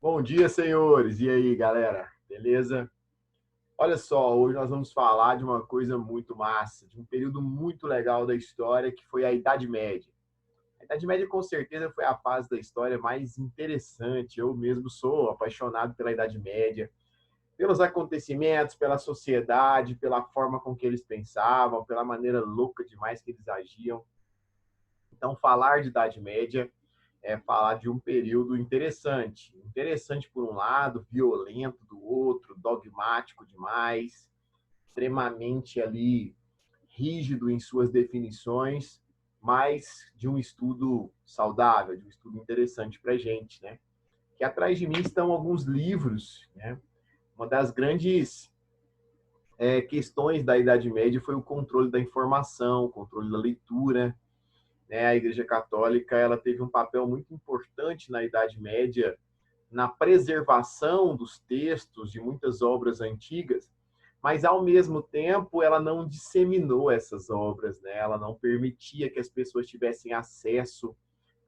Bom dia, senhores. E aí, galera? Beleza? Olha só, hoje nós vamos falar de uma coisa muito massa, de um período muito legal da história, que foi a Idade Média. A Idade Média, com certeza, foi a fase da história mais interessante. Eu mesmo sou apaixonado pela Idade Média, pelos acontecimentos, pela sociedade, pela forma com que eles pensavam, pela maneira louca demais que eles agiam. Então, falar de Idade Média é falar de um período interessante. Interessante por um lado, violento do outro, dogmático demais, extremamente ali rígido em suas definições, mas de um estudo saudável, de um estudo interessante para a gente, né? Que atrás de mim estão alguns livros, né? Uma das grandes questões da Idade Média foi o controle da informação, o controle da leitura, né? A Igreja Católica ela teve um papel muito importante na Idade Média na preservação dos textos de muitas obras antigas, mas ao mesmo tempo ela não disseminou essas obras, né? Ela não permitia que as pessoas tivessem acesso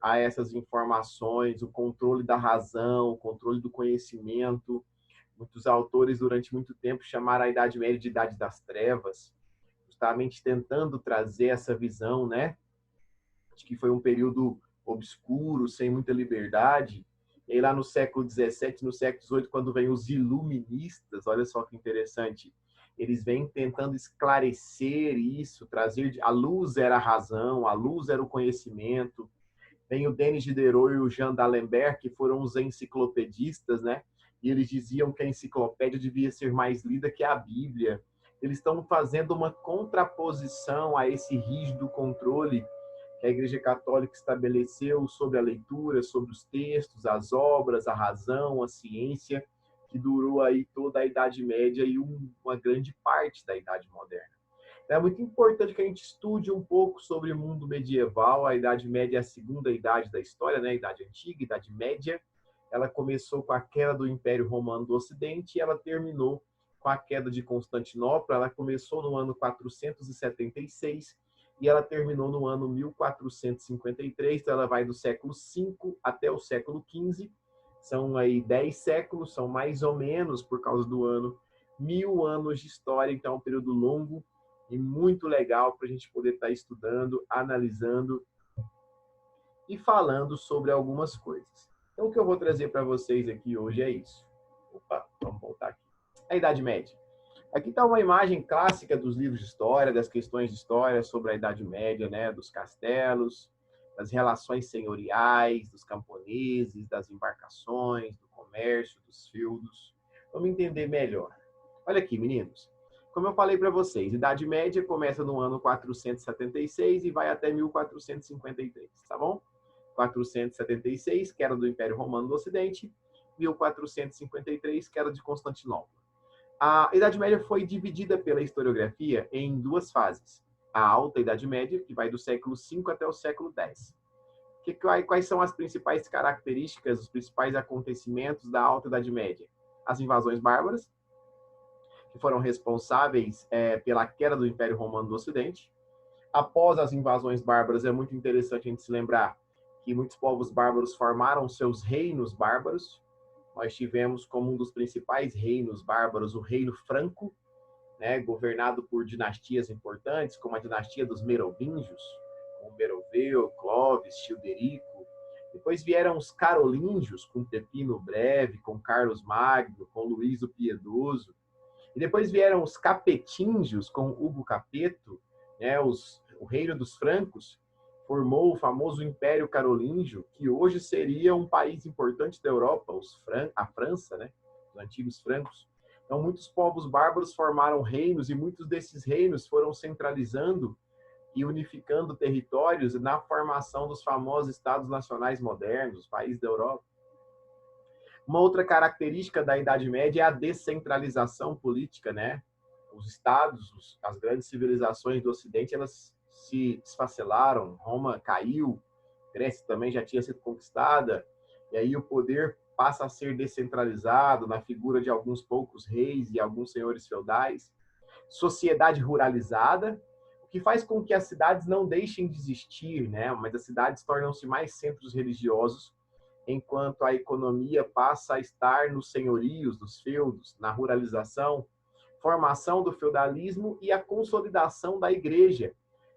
a essas informações, o controle da razão, o controle do conhecimento. Muitos autores durante muito tempo chamaram a Idade Média de Idade das Trevas, justamente tentando trazer essa visão, né, de que foi um período obscuro, sem muita liberdade. E aí, lá no século XVII, no século XVIII, quando vem os iluministas, olha só que interessante, eles vêm tentando esclarecer isso, trazer a luz era a razão, a luz era o conhecimento. Vem o Denis Diderot e o Jean d'Alembert, que foram os enciclopedistas, né? E eles diziam que a enciclopédia devia ser mais lida que a Bíblia. Eles estão fazendo uma contraposição a esse rígido controle que a Igreja Católica estabeleceu sobre a leitura, sobre os textos, as obras, a razão, a ciência, que durou aí toda a Idade Média e uma grande parte da Idade Moderna. Então, é muito importante que a gente estude um pouco sobre o mundo medieval. A Idade Média é a segunda idade da história, né? A Idade Antiga, a Idade Média. Ela começou com a queda do Império Romano do Ocidente e ela terminou com a queda de Constantinopla. Ela começou no ano 476 e ela terminou no ano 1453. Então, ela vai do século V até o século XV. São aí 10 séculos, são mais ou menos, por causa do ano, 1000 anos de história. Então, é um período longo e muito legal para a gente poder estar estudando, analisando e falando sobre algumas coisas. Então, o que eu vou trazer para vocês aqui hoje é isso. Opa, vamos voltar aqui. A Idade Média. Aqui está uma imagem clássica dos livros de história, das questões de história sobre a Idade Média, né? Dos castelos, das relações senhoriais, dos camponeses, das embarcações, do comércio, dos feudos. Vamos entender melhor. Olha aqui, meninos. Como eu falei para vocês, Idade Média começa no ano 476 e vai até 1453, tá bom? 476, que era do Império Romano do Ocidente, 1453, que era de Constantinopla. A Idade Média foi dividida pela historiografia em duas fases. A Alta Idade Média, que vai do século V até o século X. Quais são as principais características, os principais acontecimentos da Alta Idade Média? As invasões bárbaras, que foram responsáveis pela queda do Império Romano do Ocidente. Após as invasões bárbaras, é muito interessante a gente se lembrar que muitos povos bárbaros formaram seus reinos bárbaros. Nós tivemos como um dos principais reinos bárbaros o Reino Franco, né, governado por dinastias importantes, como a dinastia dos Merovingios, com Meroveu, Clovis, Childerico. Depois vieram os Carolíngios, com Pepino Breve, com Carlos Magno, com Luís o Piedoso. E depois vieram os Capetingios, com Hugo Capeto, né, o reino dos francos, formou o famoso Império Carolíngio, que hoje seria um país importante da Europa, a França, né, os antigos francos. Então, muitos povos bárbaros formaram reinos e muitos desses reinos foram centralizando e unificando territórios na formação dos famosos Estados Nacionais modernos, os países da Europa. Uma outra característica da Idade Média é a descentralização política, né? Os estados, as grandes civilizações do Ocidente, elas se esfacelaram, Roma caiu, Grécia também já tinha sido conquistada, e aí o poder passa a ser descentralizado na figura de alguns poucos reis e alguns senhores feudais. Sociedade ruralizada, o que faz com que as cidades não deixem de existir, né? Mas as cidades tornam-se mais centros religiosos enquanto a economia passa a estar nos senhorios, dos feudos, na ruralização, formação do feudalismo e a consolidação da igreja.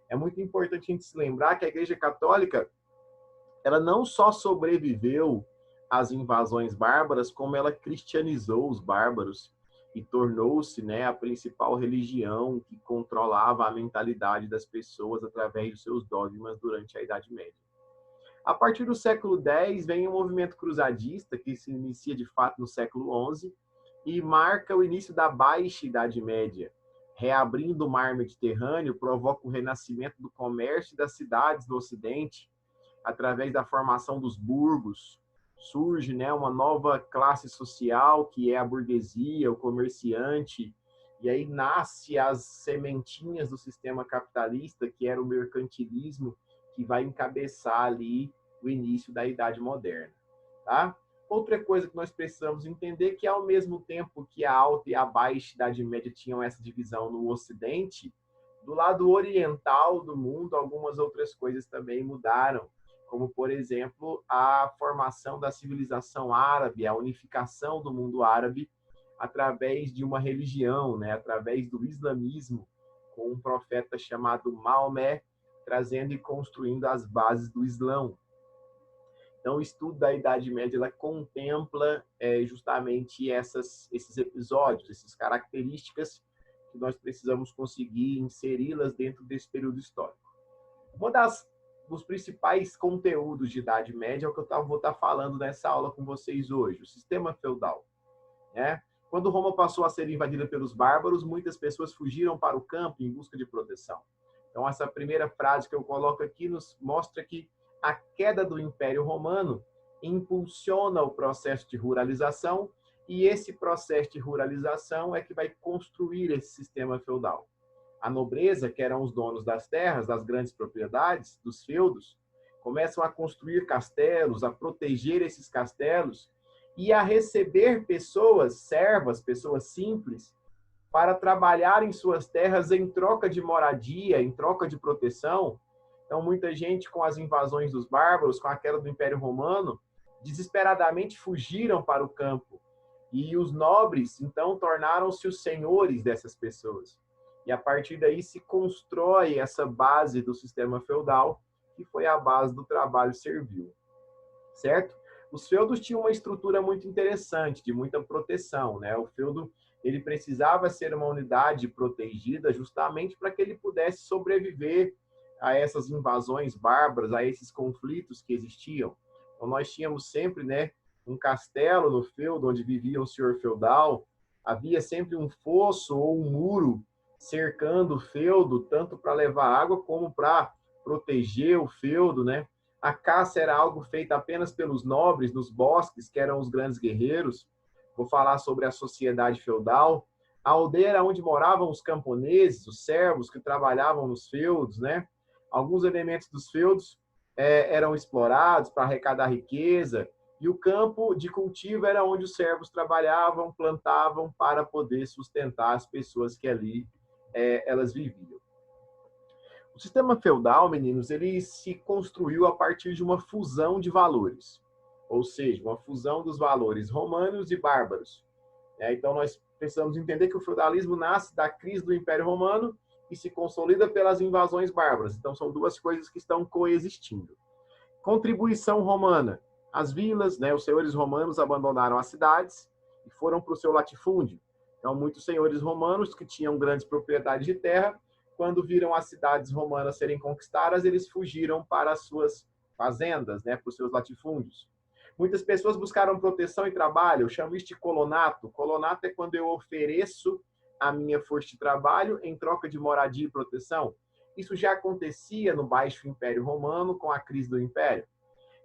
É muito importante a gente se lembrar que a Igreja Católica, ela não só sobreviveu às invasões bárbaras, como ela cristianizou os bárbaros e tornou-se, né, a principal religião que controlava a mentalidade das pessoas através dos seus dogmas durante a Idade Média. A partir do século X, vem o movimento cruzadista, que se inicia de fato no século XI e marca o início da Baixa Idade Média. Reabrindo o mar Mediterrâneo, provoca o renascimento do comércio e das cidades do Ocidente, através da formação dos burgos. Surge, né, uma nova classe social, que é a burguesia, o comerciante, e aí nasce as sementinhas do sistema capitalista, que era o mercantilismo, que vai encabeçar ali o início da Idade Moderna. Tá? Outra coisa que nós precisamos entender é que, ao mesmo tempo que a Alta e a Baixa Idade Média tinham essa divisão no Ocidente, do lado oriental do mundo, algumas outras coisas também mudaram, como, por exemplo, a formação da civilização árabe, a unificação do mundo árabe através de uma religião, né? Através do islamismo, com um profeta chamado Maomé, trazendo e construindo as bases do Islã. Então, o estudo da Idade Média ela contempla justamente esses episódios, essas características que nós precisamos conseguir inseri-las dentro desse período histórico. Uma dos principais conteúdos de Idade Média é o que eu vou estar falando nessa aula com vocês hoje, o sistema feudal. Né? Quando Roma passou a ser invadida pelos bárbaros, muitas pessoas fugiram para o campo em busca de proteção. Então, essa primeira frase que eu coloco aqui nos mostra que a queda do Império Romano impulsiona o processo de ruralização, e esse processo de ruralização é que vai construir esse sistema feudal. A nobreza, que eram os donos das terras, das grandes propriedades, dos feudos, começam a construir castelos, a proteger esses castelos e a receber pessoas, servas, pessoas simples, para trabalhar em suas terras em troca de moradia, em troca de proteção. Então, muita gente, com as invasões dos bárbaros, com a queda do Império Romano, desesperadamente fugiram para o campo. E os nobres, então, tornaram-se os senhores dessas pessoas. E a partir daí se constrói essa base do sistema feudal, que foi a base do trabalho servil. Certo? Os feudos tinham uma estrutura muito interessante, de muita proteção, né? O feudo, ele precisava ser uma unidade protegida justamente para que ele pudesse sobreviver a essas invasões bárbaras, a esses conflitos que existiam. Então, nós tínhamos sempre, né, um castelo no feudo onde vivia um senhor feudal, havia sempre um fosso ou um muro cercando o feudo, tanto para levar água como para proteger o feudo, né? A caça era algo feito apenas pelos nobres nos bosques, que eram os grandes guerreiros. Vou falar sobre a sociedade feudal. A aldeia era onde moravam os camponeses, os servos que trabalhavam nos feudos, né? Alguns elementos dos feudos eram explorados para arrecadar riqueza, e o campo de cultivo era onde os servos trabalhavam, plantavam para poder sustentar as pessoas que ali elas viviam. O sistema feudal, meninos, ele se construiu a partir de uma fusão de valores, ou seja, uma fusão dos valores romanos e bárbaros. Então, nós precisamos entender que o feudalismo nasce da crise do Império Romano e se consolida pelas invasões bárbaras. Então, são duas coisas que estão coexistindo. Contribuição romana. As vilas, né, os senhores romanos abandonaram as cidades e foram para o seu latifúndio. Então, muitos senhores romanos que tinham grandes propriedades de terra, quando viram as cidades romanas serem conquistadas, eles fugiram para as suas fazendas, né, para os seus latifúndios. Muitas pessoas buscaram proteção e trabalho. Eu chamo isso de colonato. Colonato é quando eu ofereço a minha força de trabalho em troca de moradia e proteção. Isso já acontecia no Baixo Império Romano com a crise do Império.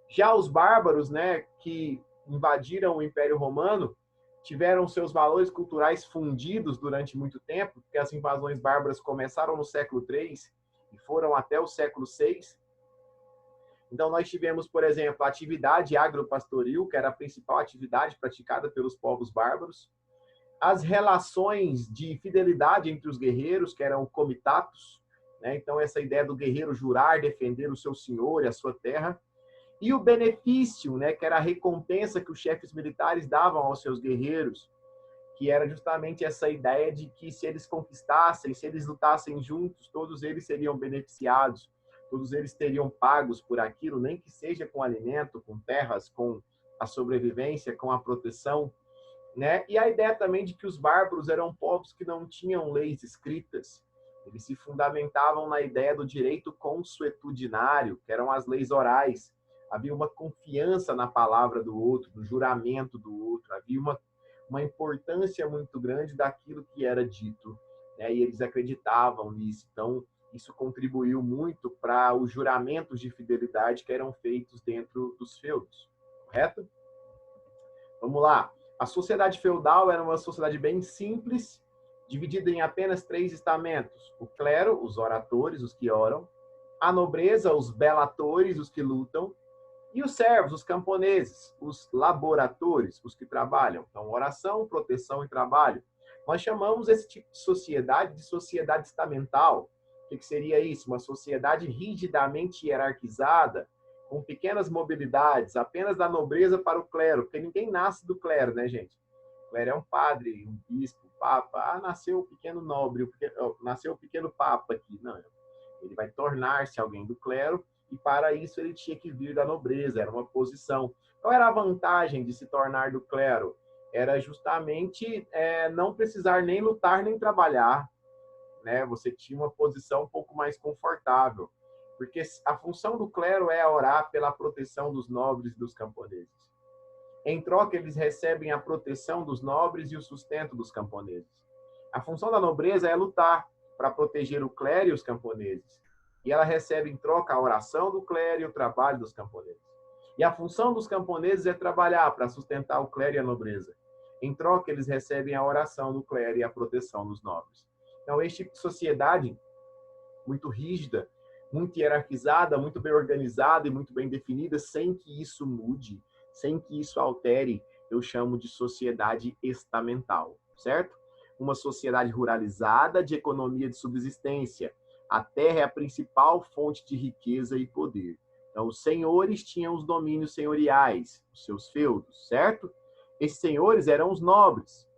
Já os bárbaros, né, que invadiram o Império Romano, tiveram seus valores culturais fundidos durante muito tempo, porque as invasões bárbaras começaram no século III e foram até o século VI. Então, nós tivemos, por exemplo, a atividade agropastoril, que era a principal atividade praticada pelos povos bárbaros. As relações de fidelidade entre os guerreiros, que eram comitatos, né? Então, essa ideia do guerreiro jurar defender o seu senhor e a sua terra. E o benefício, né, que era a recompensa que os chefes militares davam aos seus guerreiros, que era justamente essa ideia de que se eles conquistassem, se eles lutassem juntos, todos eles seriam beneficiados, todos eles teriam pagos por aquilo, nem que seja com alimento, com terras, com a sobrevivência, com a proteção, né? E a ideia também de que os bárbaros eram povos que não tinham leis escritas, eles se fundamentavam na ideia do direito consuetudinário, que eram as leis orais. Havia uma confiança na palavra do outro, no juramento do outro, havia uma importância muito grande daquilo que era dito, né? E eles acreditavam nisso. Então, isso contribuiu muito para os juramentos de fidelidade que eram feitos dentro dos feudos, correto? Vamos lá. A sociedade feudal era uma sociedade bem simples, dividida em apenas 3 estamentos: o clero, os oratores, os que oram; a nobreza, os belatores, os que lutam; e os servos, os camponeses, os laboratores, os que trabalham. Então, oração, proteção e trabalho. Nós chamamos esse tipo de sociedade estamental. O que seria isso? Uma sociedade rigidamente hierarquizada, com pequenas mobilidades, apenas da nobreza para o clero, porque ninguém nasce do clero, né, gente? O clero é um padre, um bispo, um papa. Ah, nasceu o pequeno nobre, nasceu o pequeno papa aqui. Não, ele vai tornar-se alguém do clero, e para isso ele tinha que vir da nobreza, era uma posição. Qual era a vantagem de se tornar do clero? Era justamente não precisar nem lutar nem trabalhar, né? Você tinha uma posição um pouco mais confortável, porque a função do clero é orar pela proteção dos nobres e dos camponeses. Em troca, eles recebem a proteção dos nobres e o sustento dos camponeses. A função da nobreza é lutar para proteger o clero e os camponeses. E ela recebe em troca a oração do clero e o trabalho dos camponeses. E a função dos camponeses é trabalhar para sustentar o clero e a nobreza. Em troca, eles recebem a oração do clero e a proteção dos nobres. Então, este tipo de sociedade muito rígida, muito hierarquizada, muito bem organizada e muito bem definida, sem que isso mude, sem que isso altere, eu chamo de sociedade estamental, certo? Uma sociedade ruralizada de economia de subsistência. A terra é a principal fonte de riqueza e poder. Então, os senhores tinham os domínios senhoriais, os seus feudos, certo? Esses senhores eram os nobres,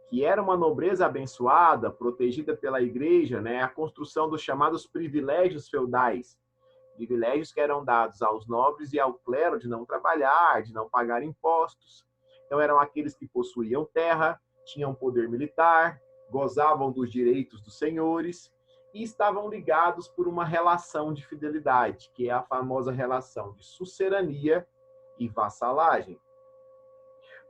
que era uma nobreza abençoada, protegida pela igreja, né? A construção dos chamados privilégios feudais. Privilégios que eram dados aos nobres e ao clero de não trabalhar, de não pagar impostos. Então, eram aqueles que possuíam terra, tinham poder militar, gozavam dos direitos dos senhores e estavam ligados por uma relação de fidelidade, que é a famosa relação de sucerania e vassalagem.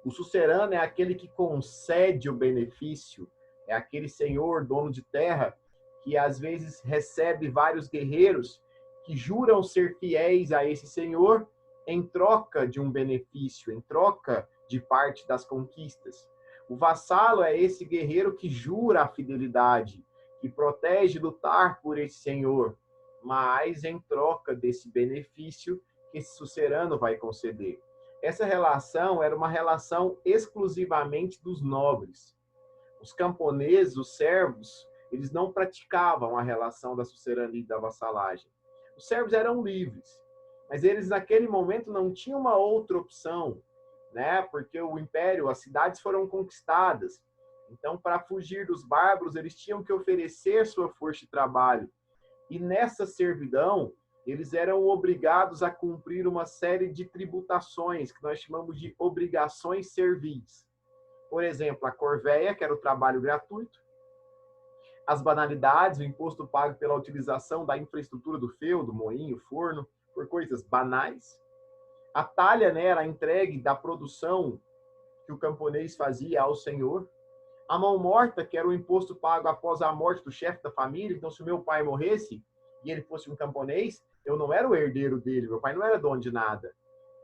O sucerano é aquele que concede o benefício, é aquele senhor, dono de terra, que às vezes recebe vários guerreiros que juram ser fiéis a esse senhor em troca de um benefício, em troca de parte das conquistas. O vassalo é esse guerreiro que jura a fidelidade, que protege lutar por esse senhor, mas em troca desse benefício que esse sucerano vai conceder. Essa relação era uma relação exclusivamente dos nobres. Os camponeses, os servos, eles não praticavam a relação da sucerania e da vassalagem. Os servos eram livres, mas eles naquele momento não tinham uma outra opção, né? Porque o império, as cidades foram conquistadas. Então, para fugir dos bárbaros, eles tinham que oferecer sua força de trabalho. E nessa servidão, eles eram obrigados a cumprir uma série de tributações, que nós chamamos de obrigações servis. Por exemplo, a corvéia, que era o trabalho gratuito; as banalidades, o imposto pago pela utilização da infraestrutura do feudo, moinho, forno, por coisas banais; a talha, né, era a entregue da produção que o camponês fazia ao senhor; a mão morta, que era o imposto pago após a morte do chefe da família. Então, se o meu pai morresse e ele fosse um camponês, eu não era o herdeiro dele, meu pai não era dono de nada.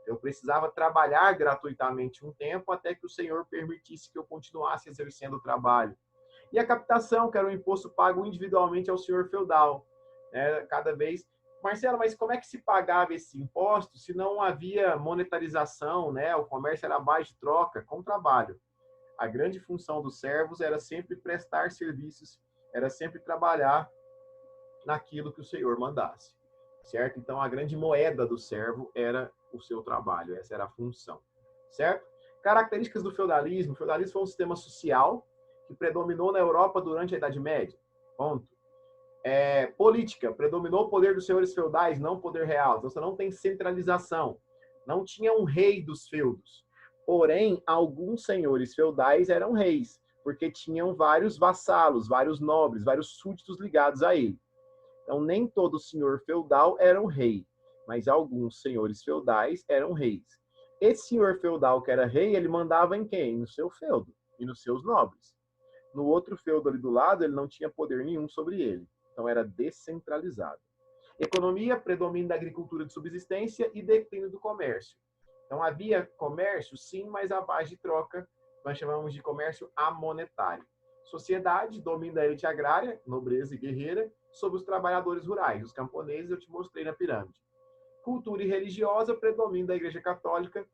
Eu precisava trabalhar gratuitamente um tempo até que o senhor permitisse que eu continuasse exercendo o trabalho. E a captação, que era o imposto pago individualmente ao senhor feudal. Cada vez... Marcelo, mas como é que se pagava esse imposto se não havia monetarização, né? O comércio era base de troca com trabalho. A grande função dos servos era sempre prestar serviços, era sempre trabalhar naquilo que o senhor mandasse, certo? Então, a grande moeda do servo era o seu trabalho, essa era a função, certo? Características do feudalismo. O feudalismo foi um sistema social que predominou na Europa durante a Idade Média. Ponto. Política. Predominou o poder dos senhores feudais, não o poder real. Então, você não tem centralização. Não tinha um rei dos feudos. Porém, alguns senhores feudais eram reis, porque tinham vários vassalos, vários nobres, vários súditos ligados a ele. Então, nem todo senhor feudal era um rei, mas alguns senhores feudais eram reis. Esse senhor feudal que era rei, ele mandava em quem? No seu feudo e nos seus nobres. No outro feudo ali do lado, ele não tinha poder nenhum sobre ele. Então, era descentralizado. Economia, predomínio da agricultura de subsistência e declínio do comércio. Então, havia comércio, sim, mas à base de troca, nós chamamos de comércio amonetário. Sociedade, domínio da elite agrária, nobreza e guerreira, sobre os trabalhadores rurais, os camponeses, eu te mostrei na pirâmide. Cultura e religiosa, predomínio da Igreja Católica.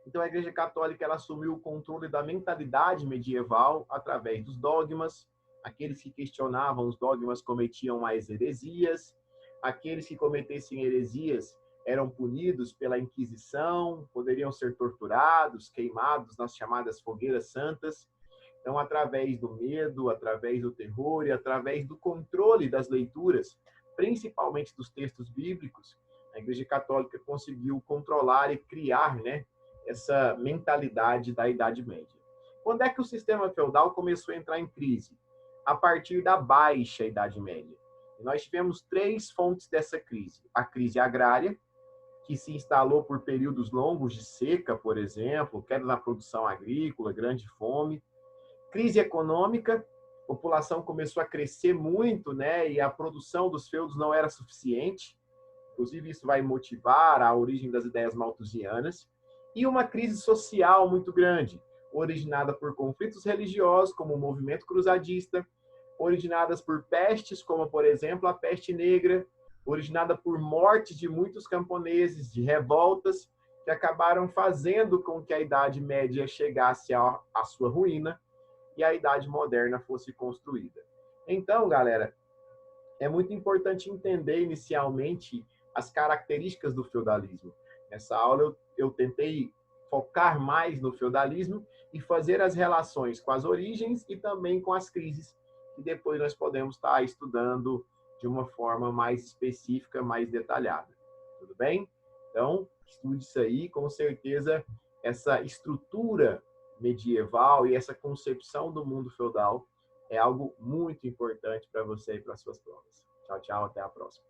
Então, a Igreja Católica ela assumiu o controle da mentalidade medieval através dos dogmas. Aqueles que questionavam os dogmas cometiam mais heresias. Aqueles que cometessem heresias eram punidos pela Inquisição, poderiam ser torturados, queimados nas chamadas fogueiras santas. Então, através do medo, através do terror e através do controle das leituras, principalmente dos textos bíblicos, a Igreja Católica conseguiu controlar e criar, né, essa mentalidade da Idade Média. Quando é que o sistema feudal começou a entrar em crise? A partir da Baixa Idade Média. E nós tivemos três fontes dessa crise. A crise agrária, que se instalou por períodos longos de seca, por exemplo, queda na produção agrícola, grande fome. Crise econômica, a população começou a crescer muito, né, e a produção dos feudos não era suficiente. Inclusive, isso vai motivar a origem das ideias malthusianas. E uma crise social muito grande, originada por conflitos religiosos, como o movimento cruzadista, originadas por pestes, como, por exemplo, a peste negra, originada por mortes de muitos camponeses, de revoltas, que acabaram fazendo com que a Idade Média chegasse à sua ruína e a Idade Moderna fosse construída. Então, galera, é muito importante entender inicialmente as características do feudalismo. Nessa aula eu tentei focar mais no feudalismo e fazer as relações com as origens e também com as crises, que depois nós podemos estar estudando de uma forma mais específica, mais detalhada. Tudo bem? Então, estude isso aí, com certeza essa estrutura medieval e essa concepção do mundo feudal é algo muito importante para você e para as suas provas. Tchau, tchau, até a próxima.